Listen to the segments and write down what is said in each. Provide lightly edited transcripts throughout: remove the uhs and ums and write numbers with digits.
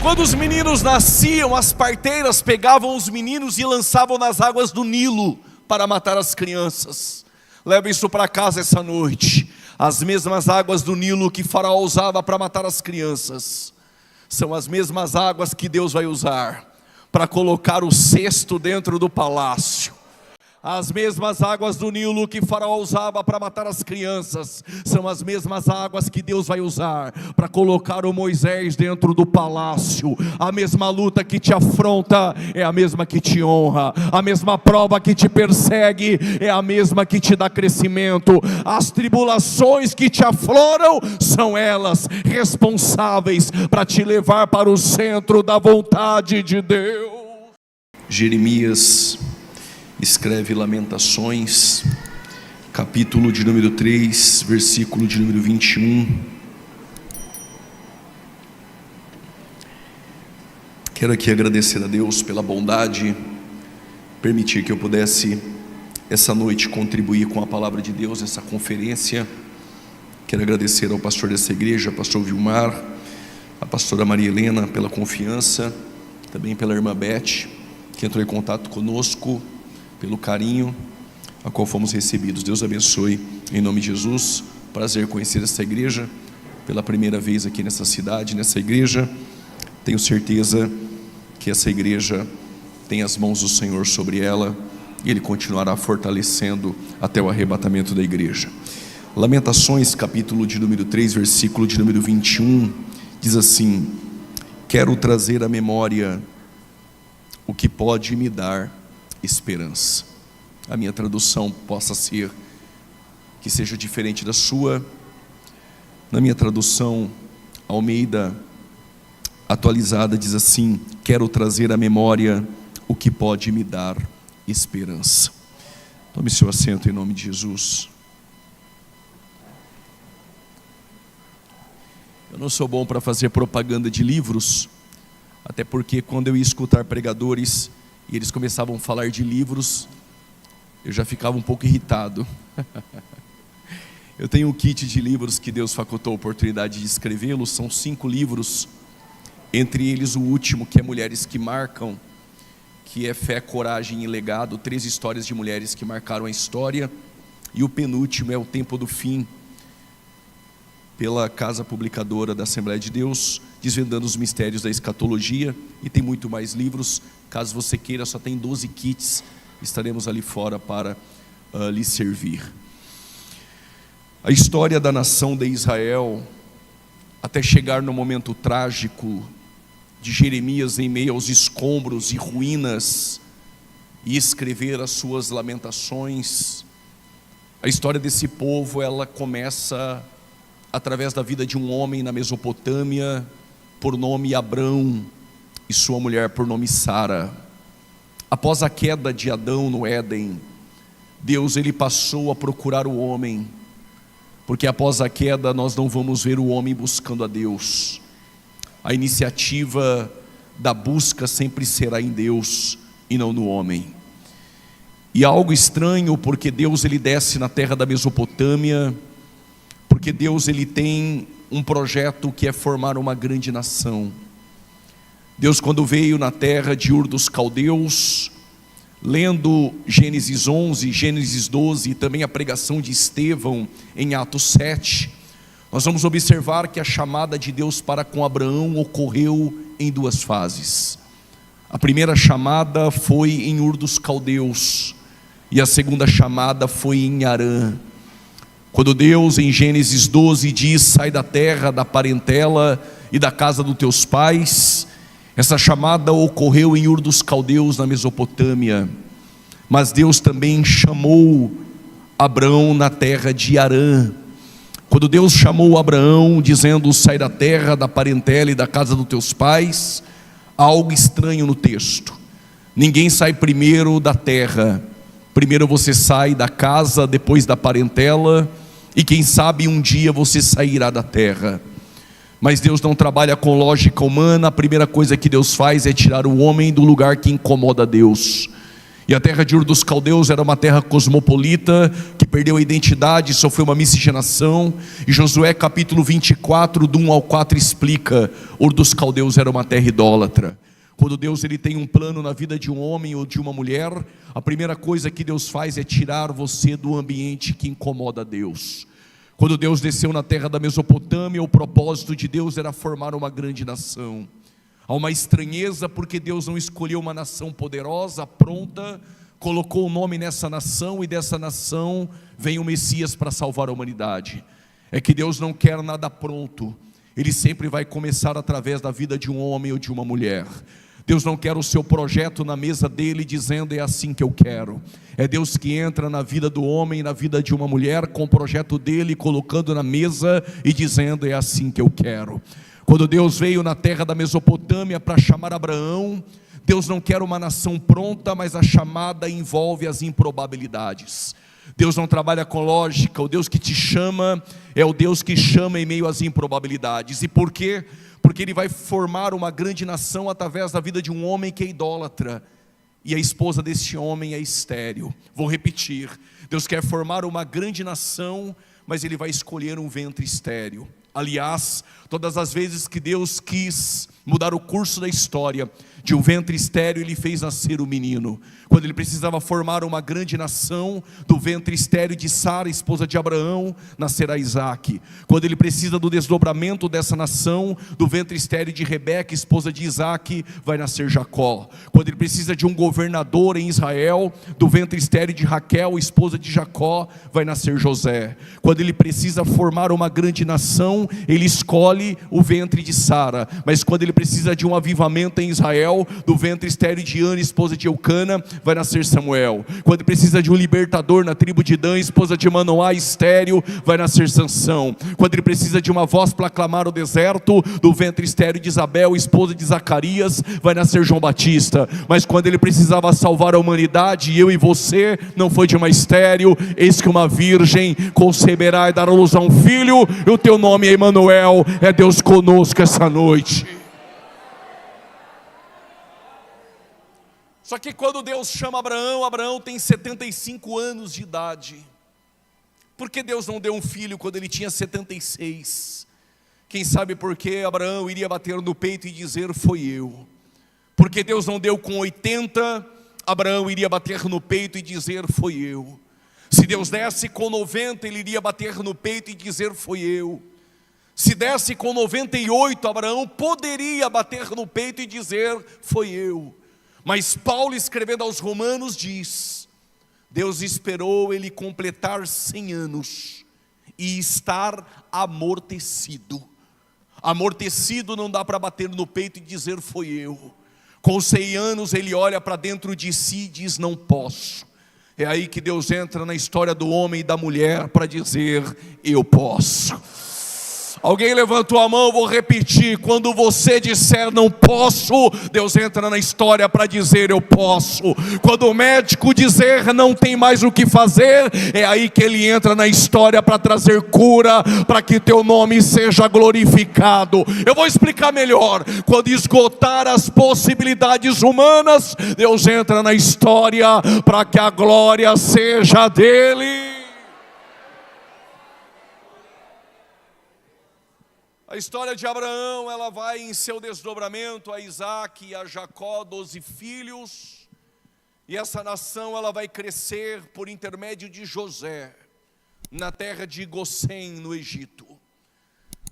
Quando os meninos nasciam, as parteiras pegavam os meninos e lançavam nas águas do Nilo para matar as crianças. Leva isso para casa essa noite. As mesmas águas do Nilo que Faraó usava para matar as crianças são as mesmas águas que Deus vai usar para colocar o cesto dentro do palácio. As mesmas águas do Nilo que Faraó usava para matar as crianças são as mesmas águas que Deus vai usar para colocar o Moisés dentro do palácio. A mesma luta que te afronta é a mesma que te honra. A mesma prova que te persegue é a mesma que te dá crescimento. As tribulações que te afloram são elas responsáveis para te levar para o centro da vontade de Deus. Jeremias escreve Lamentações, capítulo de número 3, versículo de número 21. Quero aqui agradecer a Deus pela bondade, permitir que eu pudesse essa noite contribuir com a palavra de Deus, essa conferência. Quero agradecer ao pastor dessa igreja, pastor Vilmar, a pastora Maria Helena pela confiança, também pela irmã Beth, que entrou em contato conosco, pelo carinho a qual fomos recebidos. Deus abençoe em nome de Jesus. Prazer conhecer essa igreja pela primeira vez aqui nessa cidade, nessa igreja. Tenho certeza que essa igreja tem as mãos do Senhor sobre ela e Ele continuará fortalecendo até o arrebatamento da igreja. Lamentações, capítulo de número 3, versículo de número 21, diz assim: quero trazer à memória o que pode me dar esperança. A minha tradução possa ser que seja diferente da sua. Na minha tradução Almeida atualizada diz assim: quero trazer à memória o que pode me dar esperança. Tome seu assento em nome de Jesus. Eu não sou bom para fazer propaganda de livros, até porque quando eu ia escutar pregadores e eles começavam a falar de livros, eu já ficava um pouco irritado. Eu tenho um kit de livros que Deus facultou a oportunidade de escrevê-los. São 5 livros, entre eles o último, que é Mulheres que Marcam, que é Fé, Coragem e Legado, 3 histórias de mulheres que marcaram a história. E o penúltimo é O Tempo do Fim, pela Casa Publicadora da Assembleia de Deus, desvendando os mistérios da escatologia. E tem muito mais livros, caso você queira, só tem 12 kits, estaremos ali fora para lhe servir. A história da nação de Israel, até chegar no momento trágico de Jeremias em meio aos escombros e ruínas, e escrever as suas lamentações. A história desse povo, ela começa através da vida de um homem na Mesopotâmia, por nome Abrão, e sua mulher por nome Sara. Após a queda de Adão no Éden, Deus ele passou a procurar o homem, porque após a queda nós não vamos ver o homem buscando a Deus. A iniciativa da busca sempre será em Deus e não no homem. E algo estranho, porque Deus ele desce na terra da Mesopotâmia, porque Deus ele tem um projeto que é formar uma grande nação. Deus, quando veio na terra de Ur dos Caldeus, lendo Gênesis 11, Gênesis 12 e também a pregação de Estevão em Atos 7, nós vamos observar que a chamada de Deus para com Abraão ocorreu em 2 fases. A primeira chamada foi em Ur dos Caldeus e a segunda chamada foi em Harã. Quando Deus em Gênesis 12 diz: sai da terra, da parentela e da casa dos teus pais, essa chamada ocorreu em Ur dos Caldeus, na Mesopotâmia. Mas Deus também chamou Abraão na terra de Harã. Quando Deus chamou Abraão dizendo: sai da terra, da parentela e da casa dos teus pais, há algo estranho no texto. Ninguém sai primeiro da terra. Primeiro você sai da casa, depois da parentela, e quem sabe um dia você sairá da terra. Mas Deus não trabalha com lógica humana. A primeira coisa que Deus faz é tirar o homem do lugar que incomoda Deus. E a terra de Ur dos Caldeus era uma terra cosmopolita, que perdeu a identidade, sofreu uma miscigenação. E Josué capítulo 24, do 1 ao 4 explica: Ur dos Caldeus era uma terra idólatra. Quando Deus ele tem um plano na vida de um homem ou de uma mulher, a primeira coisa que Deus faz é tirar você do ambiente que incomoda Deus. Quando Deus desceu na terra da Mesopotâmia, o propósito de Deus era formar uma grande nação. Há uma estranheza porque Deus não escolheu uma nação poderosa, pronta, colocou o nome nessa nação, e dessa nação vem o Messias para salvar a humanidade. É que Deus não quer nada pronto, Ele sempre vai começar através da vida de um homem ou de uma mulher. Deus não quer o seu projeto na mesa dele dizendo: é assim que eu quero. É Deus que entra na vida do homem, na vida de uma mulher, com o projeto dele, colocando na mesa e dizendo: é assim que eu quero. Quando Deus veio na terra da Mesopotâmia para chamar Abraão, Deus não quer uma nação pronta, mas a chamada envolve as improbabilidades. Deus não trabalha com lógica. O Deus que te chama é o Deus que chama em meio às improbabilidades. E por quê? Porque Ele vai formar uma grande nação através da vida de um homem que é idólatra, e a esposa deste homem é estéril. Vou repetir: Deus quer formar uma grande nação, mas Ele vai escolher um ventre estéril. Aliás, todas as vezes que Deus quis mudar o curso da história, de um ventre estéril Ele fez nascer o menino. Quando Ele precisava formar uma grande nação, do ventre estéril de Sara, esposa de Abraão, nascerá Isaac. Quando Ele precisa do desdobramento dessa nação, do ventre estéril de Rebeca, esposa de Isaac, vai nascer Jacó. Quando Ele precisa de um governador em Israel, do ventre estéril de Raquel, esposa de Jacó, vai nascer José. Quando Ele precisa formar uma grande nação, Ele escolhe o ventre de Sara. Mas quando Ele precisa de um avivamento em Israel, do ventre estéril de Ana, esposa de Eucana, vai nascer Samuel. Quando precisa de um libertador na tribo de Dan, esposa de Manoá, estéril, vai nascer Sansão. Quando ele precisa de uma voz para clamar o deserto, do ventre estéril de Isabel, esposa de Zacarias, vai nascer João Batista. Mas quando ele precisava salvar a humanidade, eu e você, não foi de uma estéril: eis que uma virgem conceberá e dará luz a um filho, e o teu nome é Emanuel, é Deus conosco essa noite. Só que quando Deus chama Abraão, Abraão tem 75 anos de idade. Por que Deus não deu um filho quando ele tinha 76? Quem sabe por que Abraão iria bater no peito e dizer: foi eu. Porque Deus não deu com 80, Abraão iria bater no peito e dizer: foi eu. Se Deus desse com 90, ele iria bater no peito e dizer: foi eu. Se desse com 98, Abraão poderia bater no peito e dizer: foi eu. Mas Paulo, escrevendo aos Romanos, diz: Deus esperou ele completar 100 anos e estar amortecido. Amortecido não dá para bater no peito e dizer: foi eu. Com 100 anos ele olha para dentro de si e diz: não posso. É aí que Deus entra na história do homem e da mulher para dizer: eu posso. Alguém levantou a mão, vou repetir: quando você disser não posso, Deus entra na história para dizer: eu posso. Quando o médico dizer não tem mais o que fazer, é aí que ele entra na história para trazer cura, para que teu nome seja glorificado. Eu vou explicar melhor: quando esgotar as possibilidades humanas, Deus entra na história para que a glória seja dele. A história de Abraão, ela vai em seu desdobramento a Isaac e a Jacó, 12 filhos. E essa nação, ela vai crescer por intermédio de José, na terra de Gossém, no Egito.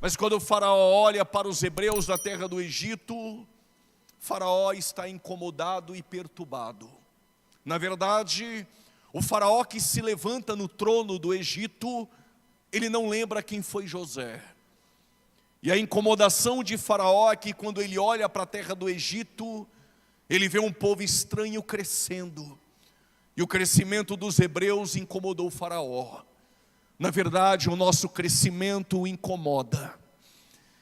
Mas quando o faraó olha para os hebreus da terra do Egito, faraó está incomodado e perturbado. Na verdade, o faraó que se levanta no trono do Egito, ele não lembra quem foi José. E a incomodação de faraó é que quando ele olha para a terra do Egito, ele vê um povo estranho crescendo. E o crescimento dos hebreus incomodou o faraó. Na verdade, o nosso crescimento o incomoda.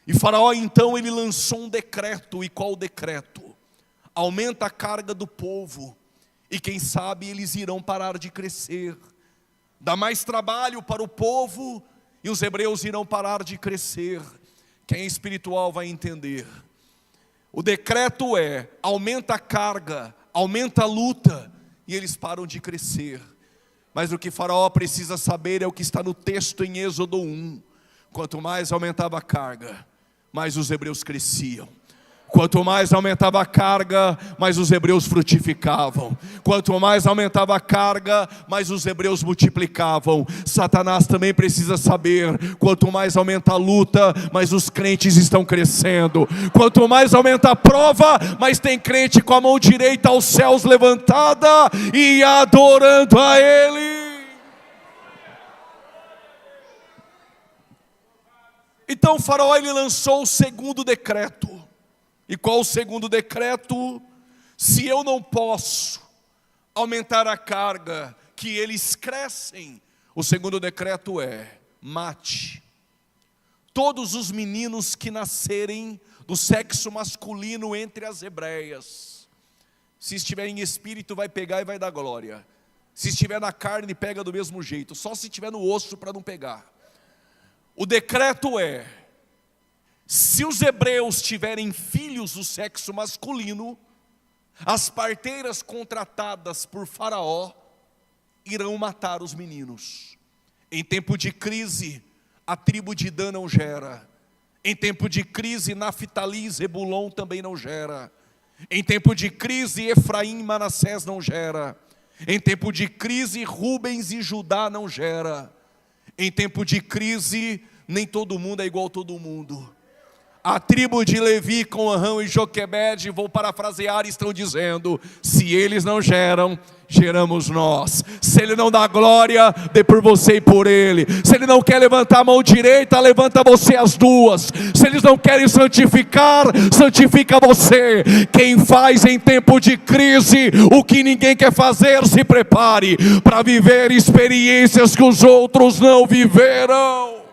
E faraó então ele lançou um decreto. E qual o decreto? Aumenta a carga do povo, e quem sabe eles irão parar de crescer. Dá mais trabalho para o povo, e os hebreus irão parar de crescer. Quem é espiritual vai entender. O decreto é: aumenta a carga, aumenta a luta, e eles param de crescer. Mas o que Faraó precisa saber é o que está no texto em Êxodo 1. Quanto mais aumentava a carga, mais os hebreus cresciam. Quanto mais aumentava a carga, mais os hebreus frutificavam. Quanto mais aumentava a carga, mais os hebreus multiplicavam. Satanás também precisa saber, quanto mais aumenta a luta, mais os crentes estão crescendo. Quanto mais aumenta a prova, mais tem crente com a mão direita aos céus levantada e adorando a Ele. Então o Faraó, ele lançou o segundo decreto. E qual o segundo decreto? Se eu não posso aumentar a carga, que eles crescem, o segundo decreto é: mate todos os meninos que nascerem do sexo masculino entre as hebreias. Se estiver em espírito, vai pegar e vai dar glória. Se estiver na carne, pega do mesmo jeito. Só se estiver no osso para não pegar. O decreto é: se os hebreus tiverem filhos do sexo masculino, as parteiras contratadas por Faraó irão matar os meninos. Em tempo de crise, a tribo de Dan não gera. Em tempo de crise, Naftali e Zebulon também não gera. Em tempo de crise, Efraim e Manassés não gera. Em tempo de crise, Rubens e Judá não gera. Em tempo de crise, nem todo mundo é igual a todo mundo. A tribo de Levi com Arão e Joquebede, vou parafrasear, estão dizendo: se eles não geram, geramos nós. Se ele não dá glória, dê por você e por ele. Se ele não quer levantar a mão direita, levanta você as duas. Se eles não querem santificar, santifica você. Quem faz em tempo de crise o que ninguém quer fazer, se prepare para viver experiências que os outros não viveram.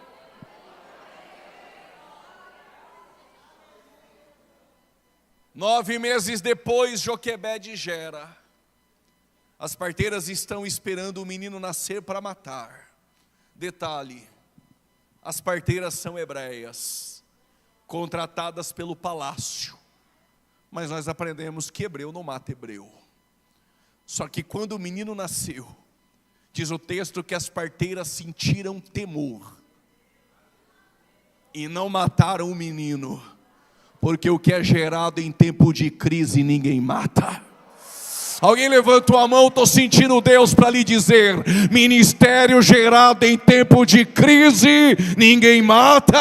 Nove meses depois, Joquebede gera. As parteiras estão esperando o menino nascer para matar. Detalhe: as parteiras são hebreias, contratadas pelo palácio. Mas nós aprendemos que hebreu não mata hebreu. Só que quando o menino nasceu, diz o texto que as parteiras sentiram temor e não mataram o menino. Porque o que é gerado em tempo de crise ninguém mata. Alguém levantou a mão, estou sentindo Deus para lhe dizer: ministério gerado em tempo de crise ninguém mata.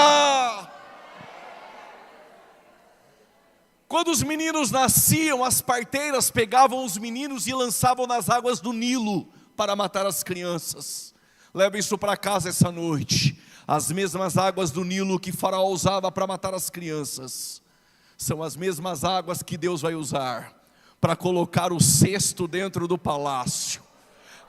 Quando os meninos nasciam, as parteiras pegavam os meninos e lançavam nas águas do Nilo para matar as crianças. Leve isso para casa essa noite. As mesmas águas do Nilo que Faraó usava para matar as crianças são as mesmas águas que Deus vai usar para colocar o cesto dentro do palácio.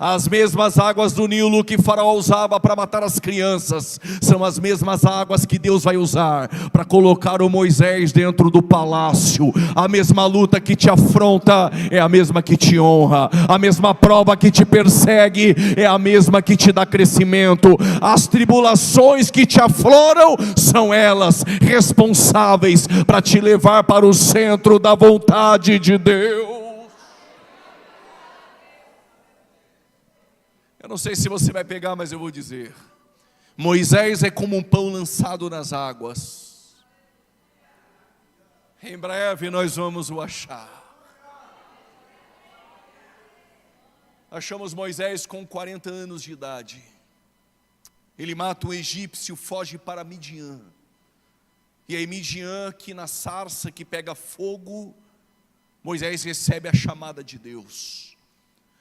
As mesmas águas do Nilo que Faraó usava para matar as crianças são as mesmas águas que Deus vai usar para colocar o Moisés dentro do palácio. A mesma luta que te afronta é a mesma que te honra. A mesma prova que te persegue é a mesma que te dá crescimento. As tribulações que te afloram são elas responsáveis para te levar para o centro da vontade de Deus. Eu não sei se você vai pegar, mas eu vou dizer: Moisés é como um pão lançado nas águas. Em breve nós vamos o achar. Achamos Moisés com 40 anos de idade. Ele mata um egípcio, foge para Midian. E aí Midian, que na sarça que pega fogo, Moisés recebe a chamada de Deus.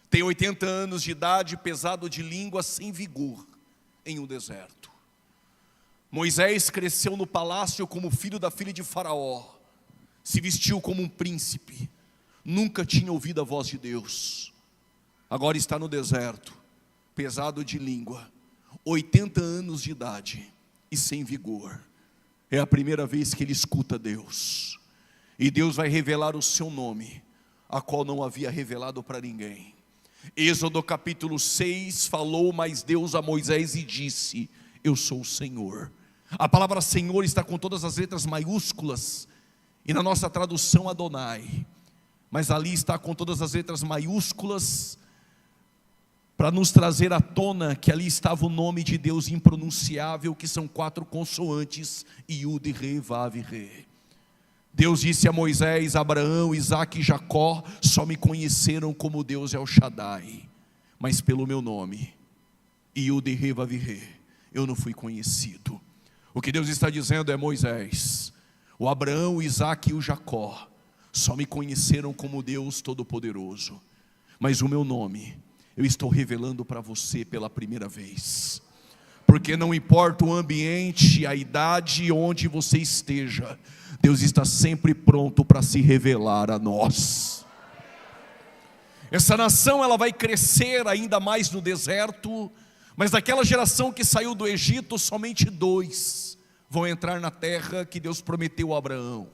Tem 80 anos de idade, pesado de língua, sem vigor, em um deserto. Moisés cresceu no palácio como filho da filha de Faraó. Se vestiu como um príncipe. Nunca tinha ouvido a voz de Deus. Agora está no deserto, pesado de língua, 80 anos de idade e sem vigor. É a primeira vez que ele escuta Deus. E Deus vai revelar o seu nome, a qual não havia revelado para ninguém. Êxodo capítulo 6, falou mais Deus a Moisés e disse: eu sou o Senhor. A palavra Senhor está com todas as letras maiúsculas, e na nossa tradução Adonai, mas ali está com todas as letras maiúsculas, para nos trazer à tona que ali estava o nome de Deus impronunciável, que são 4 consoantes, Yud, Re, Vav, Re. Deus disse a Moisés: Abraão, Isaque e Jacó só me conheceram como Deus El Shaddai, mas pelo meu nome, Yud, Re, Vav, Re, eu não fui conhecido. O que Deus está dizendo é: Moisés, o Abraão, o Isaque e o Jacó só me conheceram como Deus Todo-Poderoso, mas o meu nome eu estou revelando para você pela primeira vez. Porque não importa o ambiente, a idade onde você esteja, Deus está sempre pronto para se revelar a nós. Essa nação ela vai crescer ainda mais no deserto, mas daquela geração que saiu do Egito, somente 2 vão entrar na terra que Deus prometeu a Abraão.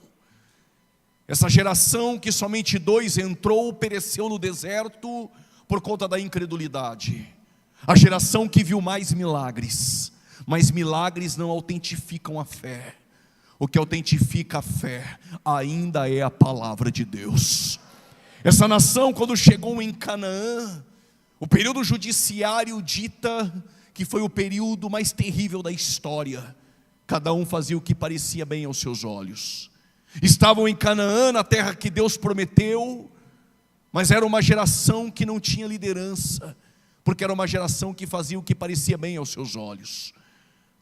Essa geração que somente 2 entrou, pereceu no deserto por conta da incredulidade. A geração que viu mais milagres, mas milagres não autentificam a fé. O que autentifica a fé ainda é a palavra de Deus. Essa nação, quando chegou em Canaã, o período judiciário dita que foi o período mais terrível da história. Cada um fazia o que parecia bem aos seus olhos. Estavam em Canaã, na terra que Deus prometeu, mas era uma geração que não tinha liderança, porque era uma geração que fazia o que parecia bem aos seus olhos.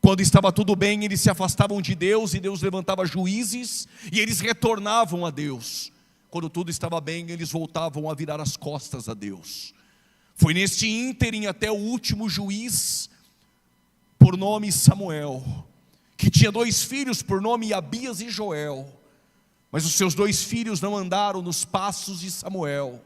Quando estava tudo bem, eles se afastavam de Deus, e Deus levantava juízes, e eles retornavam a Deus. Quando tudo estava bem, eles voltavam a virar as costas a Deus. Foi neste ínterim até o último juiz, por nome Samuel, que tinha 2 filhos por nome Abias e Joel. Mas os seus 2 filhos não andaram nos passos de Samuel,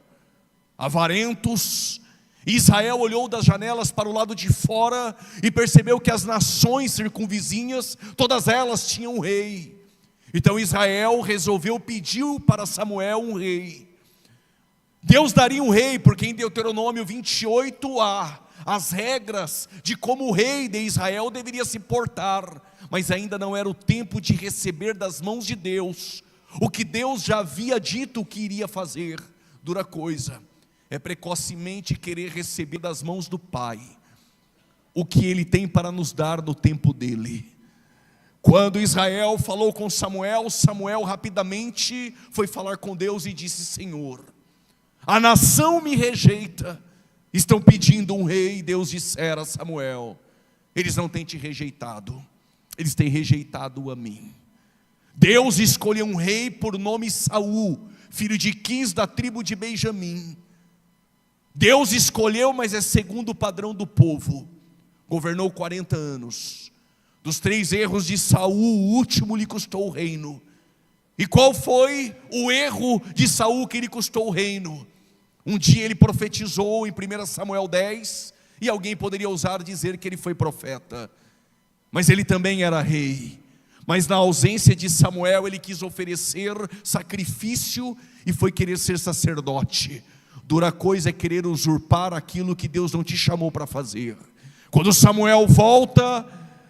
avarentos. Israel olhou das janelas para o lado de fora e percebeu que as nações circunvizinhas, todas elas tinham um rei. Então Israel resolveu pedir para Samuel um rei. Deus daria um rei, porque em Deuteronômio 28 há as regras de como o rei de Israel deveria se portar, mas ainda não era o tempo de receber das mãos de Deus o que Deus já havia dito que iria fazer. Dura coisa é precocemente querer receber das mãos do Pai o que Ele tem para nos dar no tempo dEle. Quando Israel falou com Samuel, Samuel rapidamente foi falar com Deus e disse: Senhor, a nação me rejeita, estão pedindo um rei. Deus dissera a Samuel: eles não têm te rejeitado, eles têm rejeitado a mim. Deus escolheu um rei por nome Saul, filho de Quis, da tribo de Benjamim. Deus escolheu, mas é segundo o padrão do povo. Governou 40 anos. Dos 3 erros de Saul, o último lhe custou o reino. E qual foi o erro de Saul que lhe custou o reino? Um dia ele profetizou em 1 Samuel 10, e alguém poderia ousar dizer que ele foi profeta, mas ele também era rei. Mas na ausência de Samuel, ele quis oferecer sacrifício e foi querer ser sacerdote. Dura coisa é querer usurpar aquilo que Deus não te chamou para fazer. Quando Samuel volta,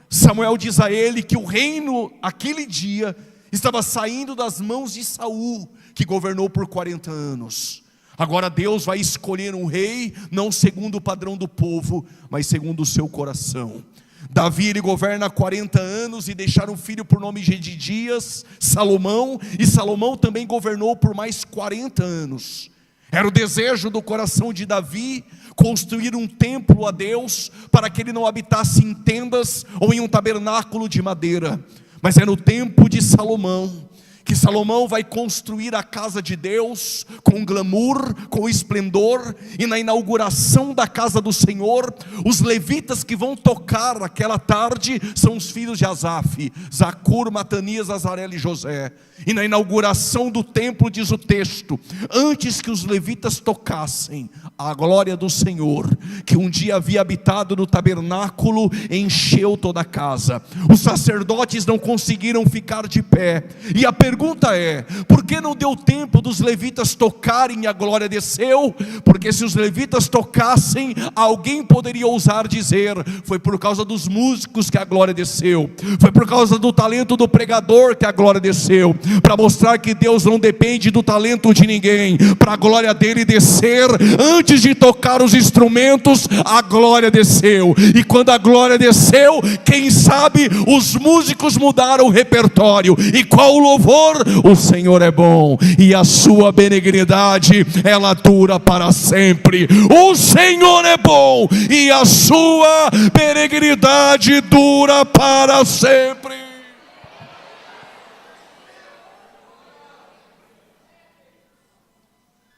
Samuel diz a ele que o reino, aquele dia, estava saindo das mãos de Saul, que governou por 40 anos. Agora Deus vai escolher um rei, não segundo o padrão do povo, mas segundo o seu coração. Davi, ele governa 40 anos e deixaram um filho por nome Gedidias, Salomão, e Salomão também governou por mais 40 anos. Era o desejo do coração de Davi construir um templo a Deus, para que ele não habitasse em tendas ou em um tabernáculo de madeira. Mas é no tempo de Salomão que Salomão vai construir a casa de Deus com glamour, com esplendor. E na inauguração da casa do Senhor, os levitas que vão tocar aquela tarde são os filhos de Asaf, Zacur, Matanias, Azarel e José. E na inauguração do templo, diz o texto, antes que os levitas tocassem, a glória do Senhor, que um dia havia habitado no tabernáculo, encheu toda a casa. Os sacerdotes não conseguiram ficar de pé, e a pergunta pergunta é: por que não deu tempo dos levitas tocarem e a glória desceu? Porque se os levitas tocassem, alguém poderia ousar dizer: foi por causa dos músicos que a glória desceu, foi por causa do talento do pregador que a glória desceu, para mostrar que Deus não depende do talento de ninguém. Para a glória dele descer, antes de tocar os instrumentos, a glória desceu. E quando a glória desceu, quem sabe os músicos mudaram o repertório. E qual o louvor? O Senhor é bom e a sua benignidade ela dura para sempre. O Senhor é bom e a sua benignidade dura para sempre.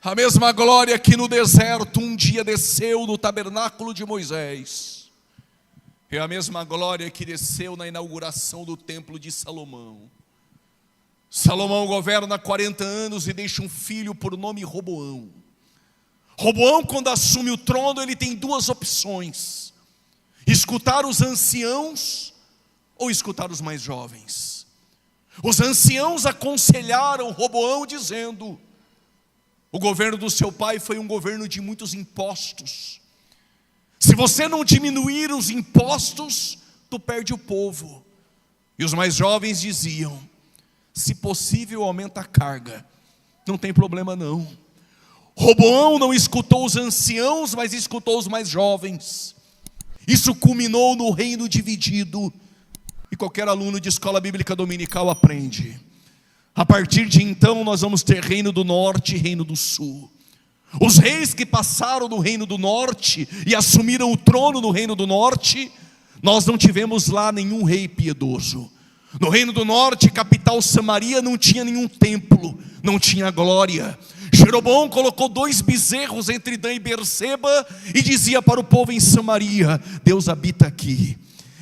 A mesma glória que no deserto um dia desceu no tabernáculo de Moisés, é a mesma glória que desceu na inauguração do templo de Salomão. Salomão governa 40 anos e deixa um filho por nome Roboão. Roboão, quando assume o trono, ele tem duas opções: escutar os anciãos ou escutar os mais jovens. Os anciãos aconselharam Roboão dizendo: o governo do seu pai foi um governo de muitos impostos. Se você não diminuir os impostos, tu perde o povo. E os mais jovens diziam: se possível, aumenta a carga. Não tem problema não. Roboão não escutou os anciãos, mas escutou os mais jovens. Isso culminou no reino dividido. E qualquer aluno de escola bíblica dominical aprende: a partir de então nós vamos ter reino do norte e reino do sul. Os reis que passaram no reino do norte e assumiram o trono no reino do norte, nós não tivemos lá nenhum rei piedoso. No reino do norte, capital Samaria, não tinha nenhum templo, não tinha glória. Jeroboão colocou 2 bezerros entre Dan e Berseba e dizia para o povo em Samaria: Deus habita aqui.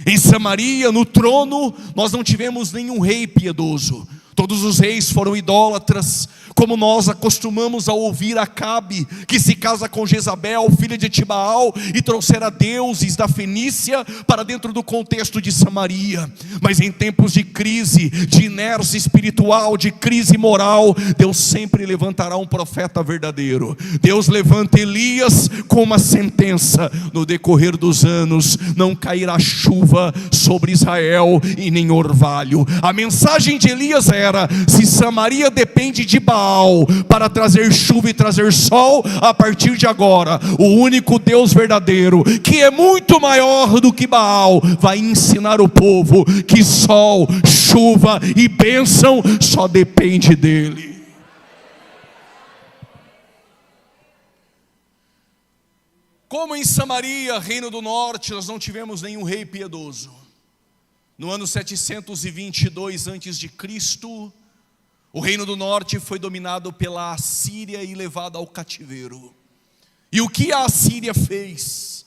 Em Samaria, no trono, nós não tivemos nenhum rei piedoso. Todos os reis foram idólatras, como nós acostumamos a ouvir Acabe, que se casa com Jezabel, filha de Tibaal, e trouxera deuses da Fenícia para dentro do contexto de Samaria. Mas em tempos de crise, de inércia espiritual, de crise moral, Deus sempre levantará um profeta verdadeiro. Deus levanta Elias com uma sentença: no decorrer dos anos não cairá chuva sobre Israel e nem orvalho. A mensagem de Elias era: se Samaria depende de Baal para trazer chuva e trazer sol, a partir de agora, o único Deus verdadeiro, que é muito maior do que Baal, vai ensinar o povo que sol, chuva e bênção só depende dele. Como em Samaria, reino do norte, nós não tivemos nenhum rei piedoso. No ano 722 a.C., o reino do norte foi dominado pela Assíria e levado ao cativeiro. E o que a Assíria fez?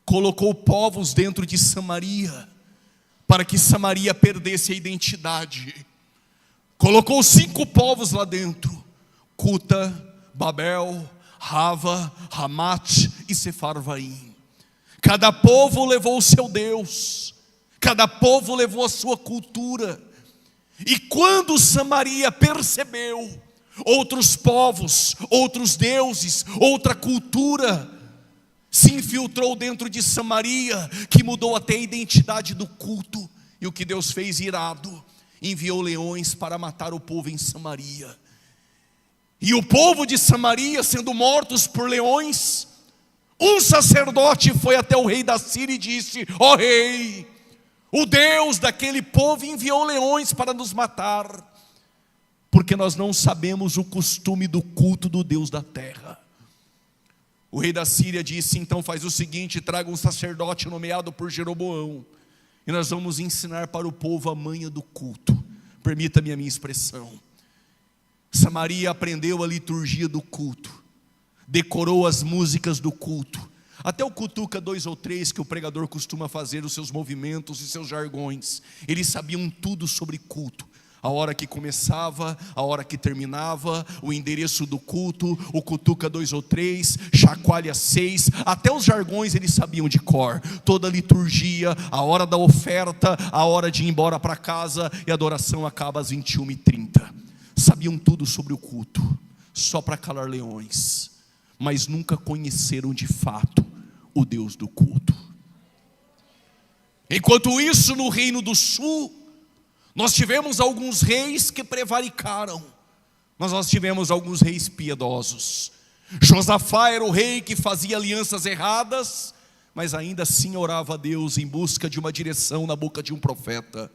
Colocou povos dentro de Samaria, para que Samaria perdesse a identidade. Colocou 5 povos lá dentro: Cuta, Babel, Rava, Ramat e Sefarvaim. Cada povo levou o seu Deus, cada povo levou a sua cultura. E quando Samaria percebeu outros povos, outros deuses, outra cultura, se infiltrou dentro de Samaria, que mudou até a identidade do culto. E o que Deus fez, irado, enviou leões para matar o povo em Samaria. E o povo de Samaria sendo mortos por leões, um sacerdote foi até o rei da Síria e disse: ó rei, o Deus daquele povo enviou leões para nos matar, porque nós não sabemos o costume do culto do Deus da terra. O rei da Síria disse: então faz o seguinte, traga um sacerdote nomeado por Jeroboão, e nós vamos ensinar para o povo a manha do culto. Permita-me a minha expressão. Samaria aprendeu a liturgia do culto, decorou as músicas do culto, até o cutuca 2 ou 3 que o pregador costuma fazer, os seus movimentos e seus jargões. Eles sabiam tudo sobre culto: a hora que começava, a hora que terminava, o endereço do culto, o cutuca 2 ou 3, chacoalha 6, até os jargões eles sabiam de cor. Toda a liturgia, a hora da oferta, a hora de ir embora para casa, e a adoração acaba às 21h30. sabiam tudo sobre o culto, só para calar leões, mas nunca conheceram de fato o Deus do culto. Enquanto isso, no Reino do Sul, nós tivemos alguns reis que prevaricaram, mas nós tivemos alguns reis piedosos. Josafá era o rei que fazia alianças erradas, mas ainda assim orava a Deus em busca de uma direção na boca de um profeta.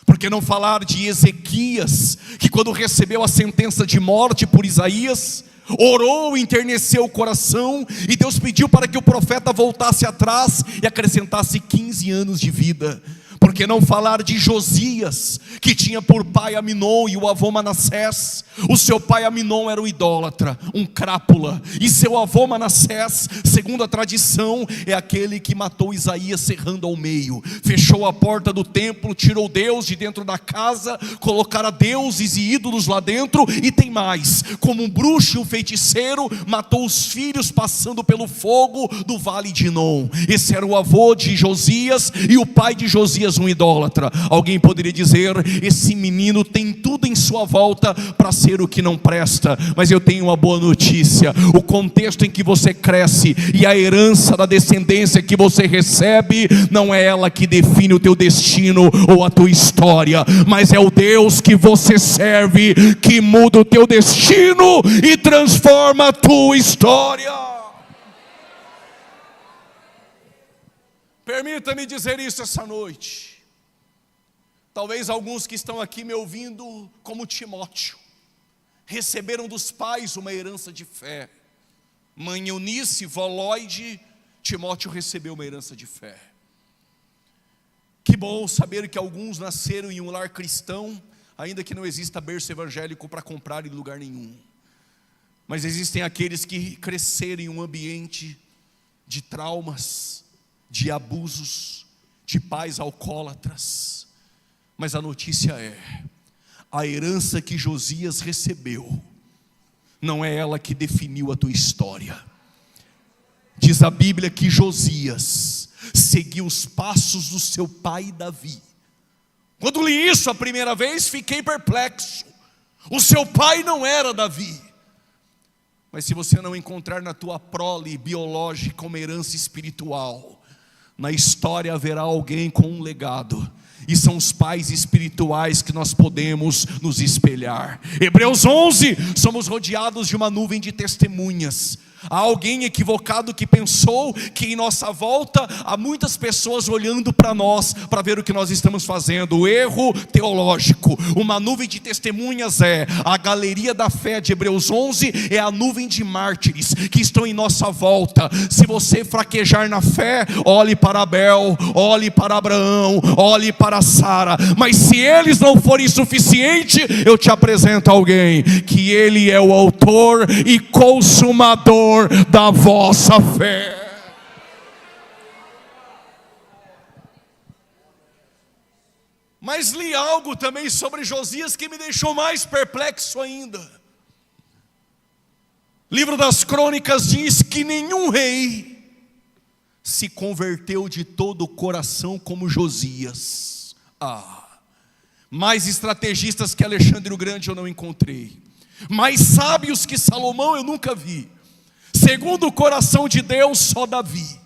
Por que não falar de Ezequias, que quando recebeu a sentença de morte por Isaías, orou, enterneceu o coração, e Deus pediu para que o profeta voltasse atrás e acrescentasse 15 anos de vida. Por que não falar de Josias, que tinha por pai Aminon e o avô Manassés? O seu pai Aminon era um idólatra, um crápula, e seu avô Manassés, segundo a tradição, é aquele que matou Isaías serrando ao meio. Fechou a porta do templo, tirou Deus de dentro da casa, colocara deuses e ídolos lá dentro, e tem mais, como um bruxo e um feiticeiro, matou os filhos passando pelo fogo do vale de Inom. Esse era o avô de Josias, e o pai de Josias um idólatra. Alguém poderia dizer: esse menino tem tudo em sua volta para ser o que não presta. Mas eu tenho uma boa notícia: o contexto em que você cresce e a herança da descendência que você recebe, não é ela que define o teu destino ou a tua história, mas é o Deus que você serve que muda o teu destino e transforma a tua história. Permita-me dizer isso essa noite. Talvez alguns que estão aqui me ouvindo, como Timóteo, receberam dos pais uma herança de fé. Mãe Eunice, vó Lloyd, Timóteo recebeu uma herança de fé. Que bom saber que alguns nasceram em um lar cristão, ainda que não exista berço evangélico para comprar em lugar nenhum. Mas existem aqueles que cresceram em um ambiente de traumas, de abusos, de pais alcoólatras. Mas a notícia é: a herança que Josias recebeu, não é ela que definiu a tua história. Diz a Bíblia que Josias seguiu os passos do seu pai Davi. Quando li isso a primeira vez, fiquei perplexo. O seu pai não era Davi. Mas se você não encontrar na tua prole biológica uma herança espiritual, na história haverá alguém com um legado, e são os pais espirituais que nós podemos nos espelhar. Hebreus 11, somos rodeados de uma nuvem de testemunhas. Há alguém equivocado que pensou que em nossa volta há muitas pessoas olhando para nós, para ver o que nós estamos fazendo. O erro teológico. Uma nuvem de testemunhas é a galeria da fé de Hebreus 11, é a nuvem de mártires que estão em nossa volta. Se você fraquejar na fé, olhe para Abel, olhe para Abraão, olhe para Sara. Mas se eles não forem suficientes, eu te apresento alguém que ele é o autor e consumador da vossa fé. Mas li algo também sobre Josias que me deixou mais perplexo ainda. Livro das Crônicas diz que nenhum rei se converteu de todo o coração como Josias. Mais estrategistas que Alexandre o Grande eu não encontrei, mais sábios que Salomão eu nunca vi. Segundo o coração de Deus, só Davi.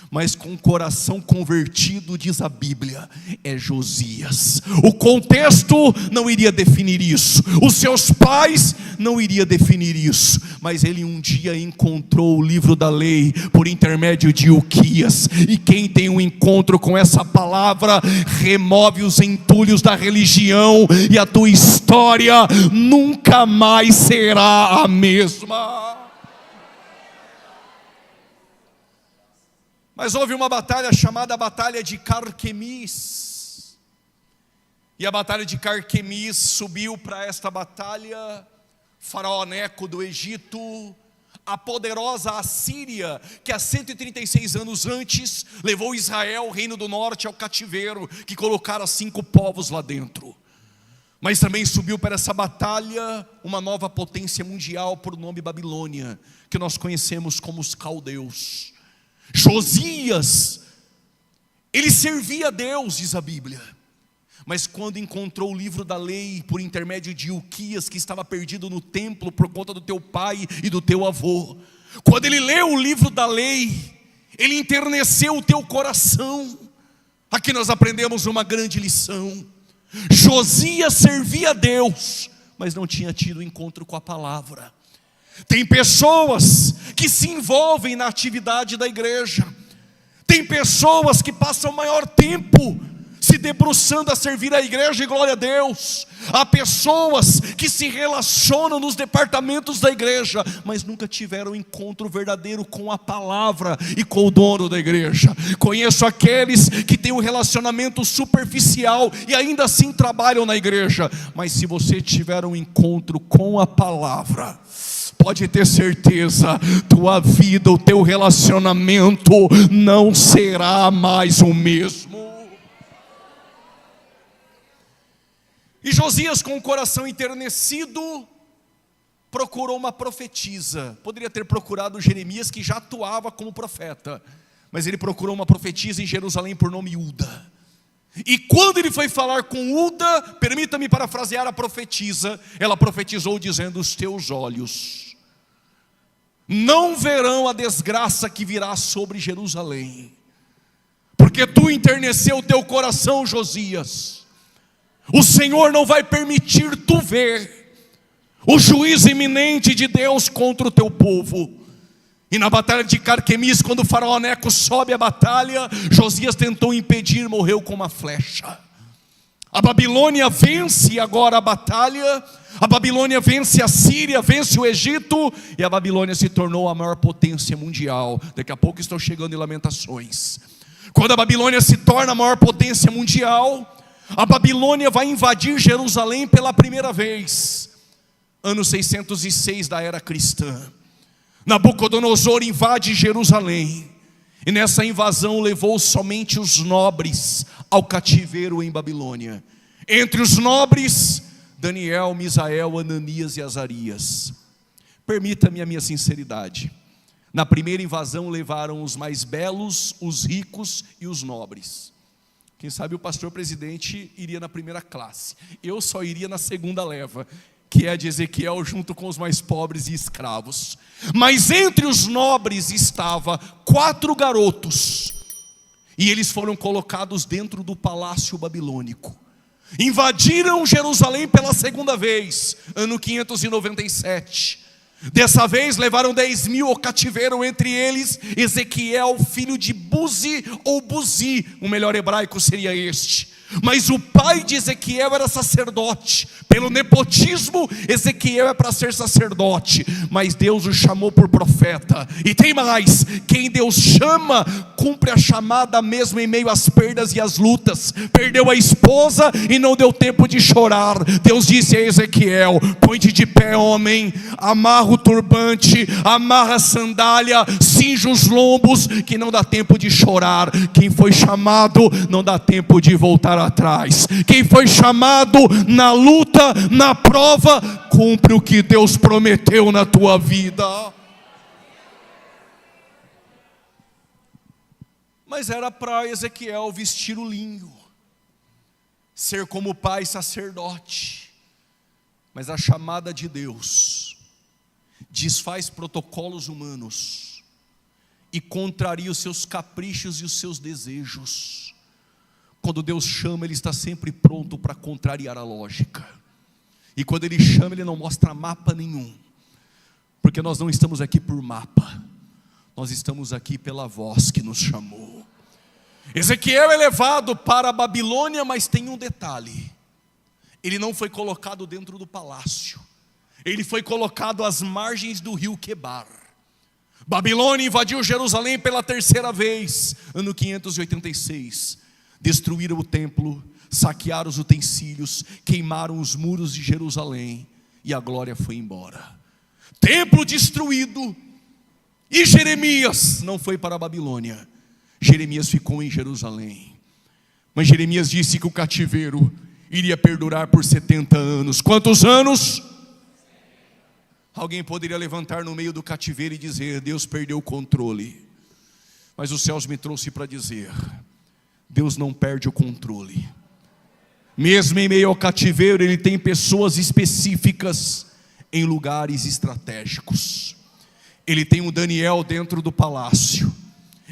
Mas com o coração convertido, diz a Bíblia, é Josias. O contexto não iria definir isso, os seus pais não iriam definir isso, mas ele um dia encontrou o livro da lei por intermédio de Ilquias. E quem tem um encontro com essa palavra, remove os entulhos da religião, e a tua história nunca mais será a mesma. Mas houve uma batalha chamada Batalha de Carquemis. E a Batalha de Carquemis subiu para esta batalha Faraó Neco do Egito, a poderosa Assíria, que há 136 anos antes levou Israel, o reino do norte, ao cativeiro, que colocaram 5 povos lá dentro. Mas também subiu para essa batalha uma nova potência mundial por nome Babilônia, que nós conhecemos como os caldeus. Josias, ele servia a Deus, diz a Bíblia. Mas quando encontrou o livro da lei por intermédio de Ilquias, que estava perdido no templo por conta do teu pai e do teu avô, quando ele leu o livro da lei, ele enterneceu o teu coração. Aqui nós aprendemos uma grande lição. Josias servia a Deus, mas não tinha tido encontro com a palavra. Tem pessoas que se envolvem na atividade da igreja, tem pessoas que passam o maior tempo se debruçando a servir a igreja, e glória a Deus. Há pessoas que se relacionam nos departamentos da igreja, mas nunca tiveram encontro verdadeiro com a palavra e com o dono da igreja. Conheço aqueles que têm um relacionamento superficial e ainda assim trabalham na igreja, mas se você tiver um encontro com a palavra, pode ter certeza, tua vida, o teu relacionamento não será mais o mesmo. E Josias, com o coração enternecido, procurou uma profetisa. Poderia ter procurado Jeremias, que já atuava como profeta, mas ele procurou uma profetisa em Jerusalém por nome Hulda. E quando ele foi falar com Hulda, permita-me parafrasear a profetisa, ela profetizou dizendo: os teus olhos não verão a desgraça que virá sobre Jerusalém, porque tu enterneceu o teu coração, Josias. O Senhor não vai permitir tu ver o juízo iminente de Deus contra o teu povo. E na batalha de Carquemis, quando o faraó Neco sobe a batalha, Josias tentou impedir, morreu com uma flecha. A Babilônia vence agora a batalha, a Babilônia vence a Síria, vence o Egito, e a Babilônia se tornou a maior potência mundial. Daqui a pouco estou chegando em Lamentações. Quando a Babilônia se torna a maior potência mundial, a Babilônia vai invadir Jerusalém pela primeira vez, ano 606 da era cristã. Nabucodonosor invade Jerusalém, e nessa invasão levou somente os nobres ao cativeiro em Babilônia. Entre os nobres, Daniel, Misael, Ananias e Azarias. Permita-me a minha sinceridade. Na primeira invasão levaram os mais belos, os ricos e os nobres. Quem sabe o pastor presidente iria na primeira classe. Eu só iria na segunda leva, que é a de Ezequiel, junto com os mais pobres e escravos. Mas entre os nobres estava 4 garotos, e eles foram colocados dentro do palácio babilônico. Invadiram Jerusalém pela segunda vez, ano 597. Dessa vez levaram 10.000 ao cativeiro, entre eles Ezequiel, filho de Buzi ou Buzi, o melhor hebraico seria este. Mas o pai de Ezequiel era sacerdote. Pelo nepotismo, Ezequiel é para ser sacerdote, mas Deus o chamou por profeta. E tem mais, quem Deus chama, cumpre a chamada mesmo em meio às perdas e às lutas. Perdeu a esposa e não deu tempo de chorar. Deus disse a Ezequiel: põe-te de pé, homem, amarra o turbante, amarra a sandália, cinge os lombos, que não dá tempo de chorar. Quem foi chamado não dá tempo de voltar atrás. Quem foi chamado na luta, na prova, cumpre o que Deus prometeu na tua vida. Mas era para Ezequiel vestir o linho, ser como pai sacerdote. Mas a chamada de Deus desfaz protocolos humanos e contraria os seus caprichos e os seus desejos. Quando Deus chama, Ele está sempre pronto para contrariar a lógica. E quando Ele chama, Ele não mostra mapa nenhum, porque nós não estamos aqui por mapa, nós estamos aqui pela voz que nos chamou. Ezequiel é levado para a Babilônia, mas tem um detalhe: ele não foi colocado dentro do palácio, ele foi colocado às margens do rio Quebar. Babilônia invadiu Jerusalém pela terceira vez, ano 586. Destruíram o templo, saquearam os utensílios, queimaram os muros de Jerusalém, e a glória foi embora. Templo destruído. E Jeremias não foi para a Babilônia, Jeremias ficou em Jerusalém. Mas Jeremias disse que o cativeiro iria perdurar por 70 anos. Quantos anos? Alguém poderia levantar no meio do cativeiro e dizer: Deus perdeu o controle. Mas os céus me trouxe para dizer: Deus não perde o controle. Mesmo em meio ao cativeiro, ele tem pessoas específicas em lugares estratégicos. Ele tem um Daniel dentro do palácio,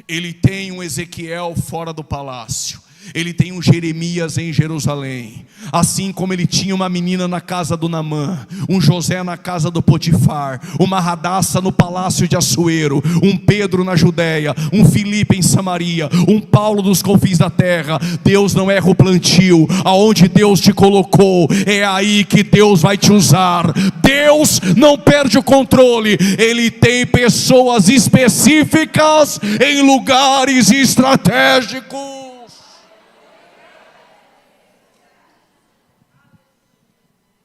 ele tem um Ezequiel fora do palácio, ele tem um Jeremias em Jerusalém, assim como ele tinha uma menina na casa do Naamã, um José na casa do Potifar, uma Radassa no palácio de Assuero, um Pedro na Judéia, um Filipe em Samaria, um Paulo dos confins da terra. Deus não erra o plantio, aonde Deus te colocou, é aí que Deus vai te usar. Deus não perde o controle, Ele tem pessoas específicas em lugares estratégicos.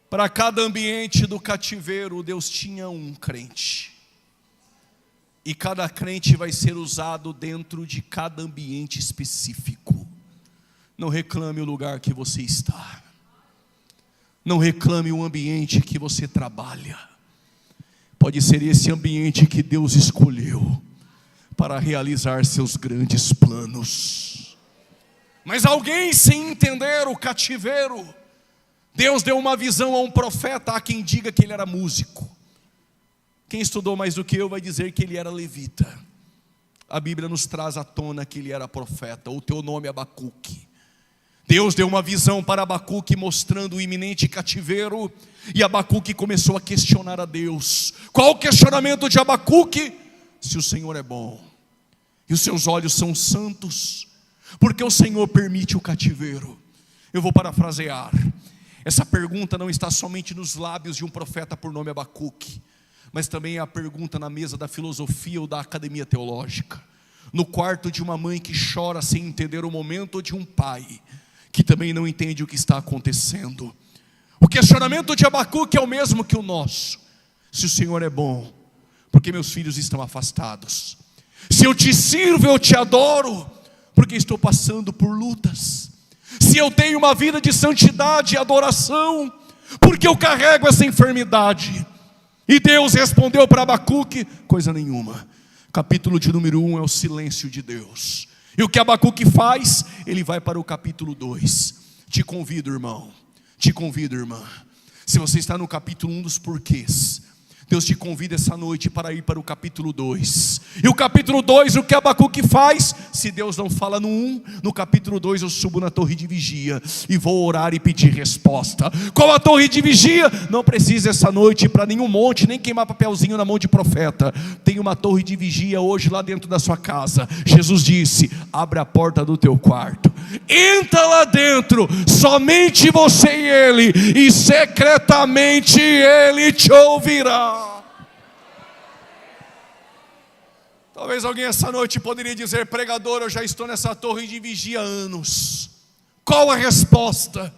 Para cada ambiente do cativeiro, Deus tinha um crente. E cada crente vai ser usado dentro de cada ambiente específico. Não reclame o lugar que você está. Não reclame o ambiente que você trabalha. Pode ser esse ambiente que Deus escolheu para realizar seus grandes planos. Mas alguém, sem entender o cativeiro, Deus deu uma visão a um profeta, há quem diga que ele era músico. Quem estudou mais do que eu vai dizer que ele era levita. A Bíblia nos traz à tona que ele era profeta. O teu nome é Abacuque. Deus deu uma visão para Abacuque mostrando o iminente cativeiro, e Abacuque começou a questionar a Deus. Qual o questionamento de Abacuque? Se o Senhor é bom, e os seus olhos são santos, porque o Senhor permite o cativeiro. Eu vou parafrasear. Essa pergunta não está somente nos lábios de um profeta por nome Abacuque, mas também é a pergunta na mesa da filosofia ou da academia teológica, no quarto de uma mãe que chora sem entender o momento, ou de um pai que também não entende o que está acontecendo. O questionamento de Abacuque é o mesmo que o nosso. Se o Senhor é bom, porque meus filhos estão afastados? Se eu te sirvo, eu te adoro, porque estou passando por lutas? Se eu tenho uma vida de santidade e adoração, porque eu carrego essa enfermidade? E Deus respondeu para Abacuque: coisa nenhuma. Capítulo de número 1 é o silêncio de Deus. E o que Abacuque faz? Ele vai para o capítulo 2. Te convido, irmão, te convido, irmã. Se você está no capítulo 1 dos porquês, Deus te convida essa noite para ir para o capítulo 2. E o capítulo 2, o que Abacuque faz? Se Deus não fala no 1, no capítulo 2 eu subo na torre de vigia e vou orar e pedir resposta. Qual a torre de vigia? Não precisa essa noite ir para nenhum monte, nem queimar papelzinho na mão de profeta. Tem uma torre de vigia hoje lá dentro da sua casa. Jesus disse: abre a porta do teu quarto, entra lá dentro, somente você e Ele, e secretamente Ele te ouvirá. Talvez alguém essa noite poderia dizer: pregador, eu já estou nessa torre de vigia há anos. Qual a resposta?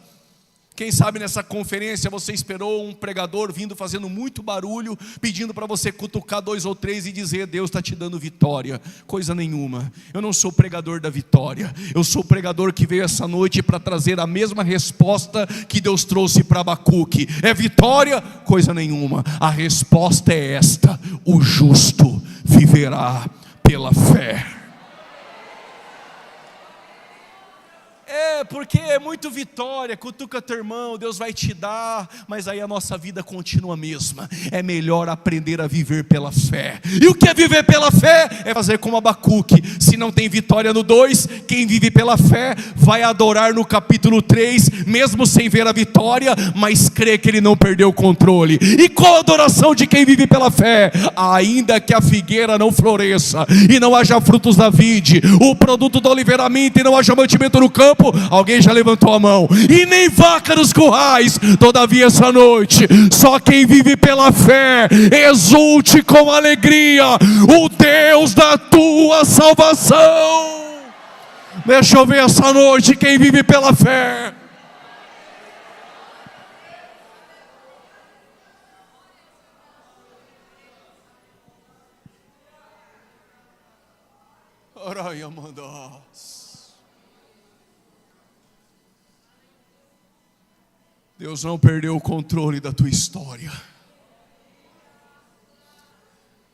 Quem sabe nessa conferência você esperou um pregador vindo fazendo muito barulho, pedindo para você cutucar 2 ou 3 e dizer: Deus está te dando vitória. Coisa nenhuma. Eu não sou pregador da vitória. Eu sou o pregador que veio essa noite para trazer a mesma resposta que Deus trouxe para Abacuque. É vitória? Coisa nenhuma. A resposta é esta: o justo viverá pela fé. Porque é muito vitória, cutuca teu irmão, Deus vai te dar, mas aí a nossa vida continua a mesma. É melhor aprender a viver pela fé. E o que é viver pela fé? É fazer como Abacuque. Se não tem vitória no 2, quem vive pela fé vai adorar no capítulo 3, mesmo sem ver a vitória, mas crê que ele não perdeu o controle. E qual a adoração de quem vive pela fé? Ainda que a figueira não floresça e não haja frutos da vide, o produto do oliveiramento e não haja mantimento no campo, alguém já levantou a mão, e nem vaca nos currais. Todavia essa noite, só quem vive pela fé exulte com alegria o Deus da tua salvação. Deixa eu ver essa noite quem vive pela fé. Araia mandas. Deus não perdeu o controle da tua história.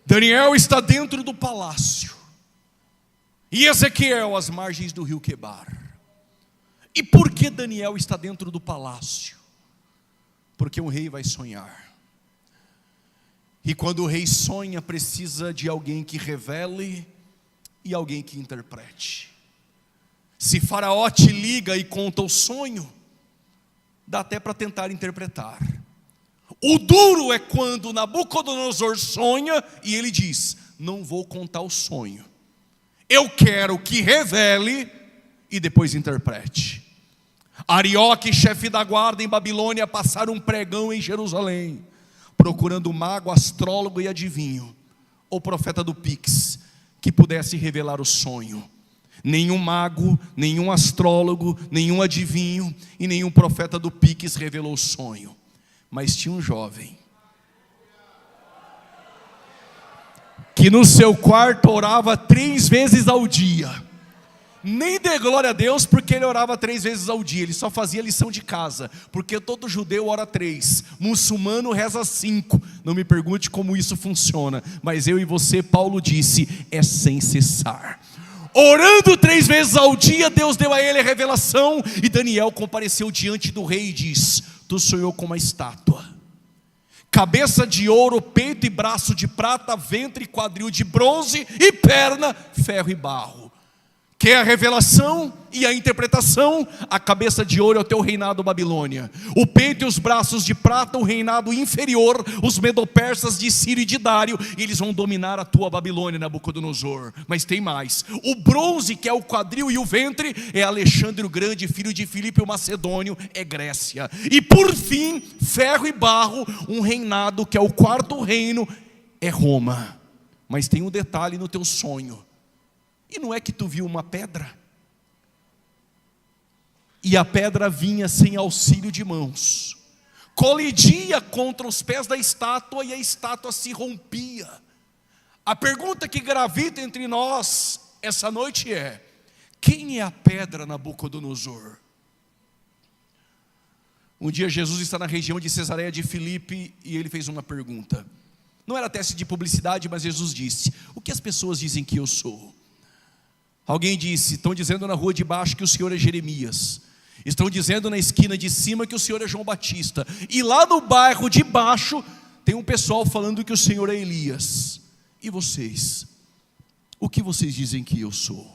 Daniel está dentro do palácio, e Ezequiel às margens do rio Quebar. E por que Daniel está dentro do palácio? Porque um rei vai sonhar. E quando o rei sonha, precisa de alguém que revele e alguém que interprete. Se Faraó te liga e conta o sonho, dá até para tentar interpretar. O duro é quando Nabucodonosor sonha e ele diz: não vou contar o sonho, eu quero que revele e depois interprete. Arioque, chefe da guarda em Babilônia, passaram um pregão em Jerusalém, procurando mago, astrólogo e adivinho, ou profeta do Pix, que pudesse revelar o sonho. Nenhum mago, nenhum astrólogo, nenhum adivinho e nenhum profeta do Pix revelou o sonho. Mas tinha um jovem que no seu quarto orava 3 vezes ao dia. Nem dê glória a Deus porque ele orava 3 vezes ao dia. Ele só fazia lição de casa, porque todo judeu ora 3, muçulmano reza 5. Não me pergunte como isso funciona, mas eu e você, Paulo disse, é sem cessar. Orando 3 vezes ao dia, Deus deu a ele a revelação. E Daniel compareceu diante do rei e diz: tu sonhou com uma estátua, cabeça de ouro, peito e braço de prata, ventre e quadril de bronze e perna, ferro e barro. Que é a revelação e a interpretação? A cabeça de ouro é o teu reinado Babilônia, o peito e os braços de prata, o reinado inferior, os medopersas de Ciro e de Dário, e eles vão dominar a tua Babilônia, Nabucodonosor. Mas tem mais: o bronze, que é o quadril, e o ventre é Alexandre o Grande, filho de Filipe o Macedônio, é Grécia. E por fim, ferro e barro, um reinado que é o 4º reino, é Roma. Mas tem um detalhe no teu sonho. E não é que tu viu uma pedra? E a pedra vinha sem auxílio de mãos, colidia contra os pés da estátua e a estátua se rompia. A pergunta que gravita entre nós essa noite é: quem é a pedra, Nabucodonosor? Um dia Jesus está na região de Cesareia de Filipe e ele fez uma pergunta. Não era teste de publicidade, mas Jesus disse: o que as pessoas dizem que eu sou? Alguém disse: estão dizendo na rua de baixo que o Senhor é Jeremias, estão dizendo na esquina de cima que o Senhor é João Batista, e lá no bairro de baixo tem um pessoal falando que o Senhor é Elias. E vocês? O que vocês dizem que eu sou?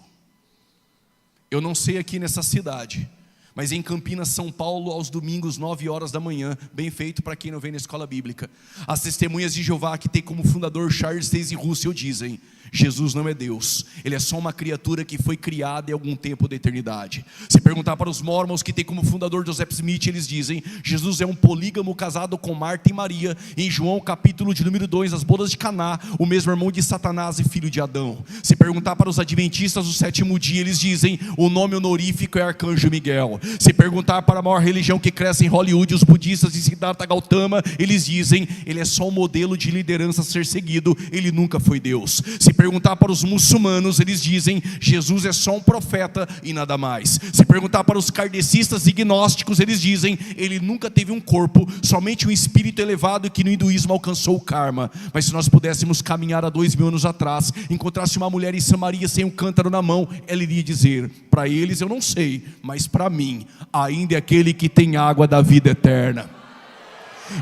Eu não sei aqui nessa cidade, mas em Campinas, São Paulo, aos domingos, 9 horas da manhã, bem feito para quem não vem na escola bíblica, as testemunhas de Jeová, que tem como fundador Charles Taze Russell, dizem: Jesus não é Deus, Ele é só uma criatura que foi criada em algum tempo da eternidade. Se perguntar para os Mormons, que tem como fundador Joseph Smith, eles dizem: Jesus é um polígamo casado com Marta e Maria. Em João capítulo de número 2, as bodas de Caná, o mesmo irmão de Satanás e filho de Adão. Se perguntar para os adventistas do 7º dia, eles dizem: o nome honorífico é Arcanjo Miguel. Se perguntar para a maior religião que cresce em Hollywood, os budistas de Siddhartha Gautama, eles dizem: ele é só um modelo de liderança a ser seguido, ele nunca foi Deus. Se perguntar para os muçulmanos, eles dizem: Jesus é só um profeta e nada mais. Se perguntar para os kardecistas e gnósticos, eles dizem: ele nunca teve um corpo, somente um espírito elevado que no hinduísmo alcançou o karma. Mas se nós pudéssemos caminhar há 2000 anos atrás, encontrasse uma mulher em Samaria sem um cântaro na mão, ela iria dizer: para eles eu não sei, mas para mim ainda é aquele que tem água da vida eterna.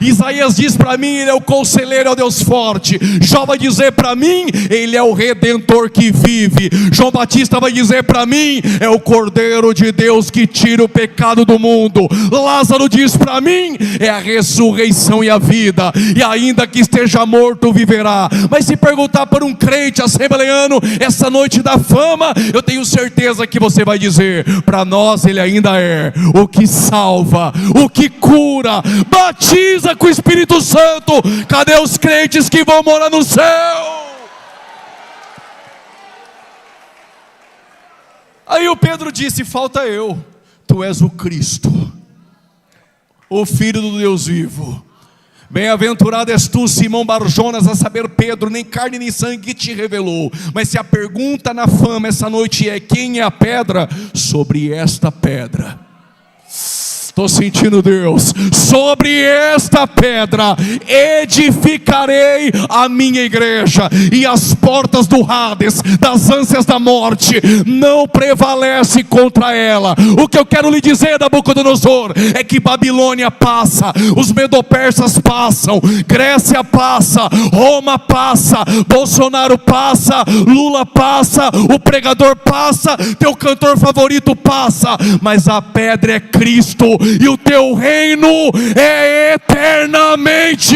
Isaías diz para mim: ele é o conselheiro, é o Deus forte. Jó vai dizer para mim: ele é o redentor que vive. João Batista vai dizer para mim: é o Cordeiro de Deus que tira o pecado do mundo. Lázaro diz para mim: é a ressurreição e a vida, e ainda que esteja morto viverá. Mas se perguntar para um crente assembleano essa noite da fama, eu tenho certeza que você vai dizer: para nós ele ainda é o que salva, o que cura, batiza com o Espírito Santo. Cadê os crentes que vão morar no céu? Aí o Pedro disse: falta eu. Tu és o Cristo, o Filho do Deus vivo. Bem-aventurado és tu, Simão Barjonas, a saber, Pedro, nem carne nem sangue te revelou. Mas se a pergunta na fama essa noite é: quem é a pedra? Sobre esta pedra Estou sentindo Deus. Sobre esta pedra edificarei a minha igreja, e as portas do Hades, das ânsias da morte, não prevalece contra ela. O que eu quero lhe dizer, Nabucodonosor, é que Babilônia passa, os medo-persas passam, Grécia passa, Roma passa, Bolsonaro passa, Lula passa, o pregador passa, teu cantor favorito passa, mas a pedra é Cristo, e o teu reino é eternamente.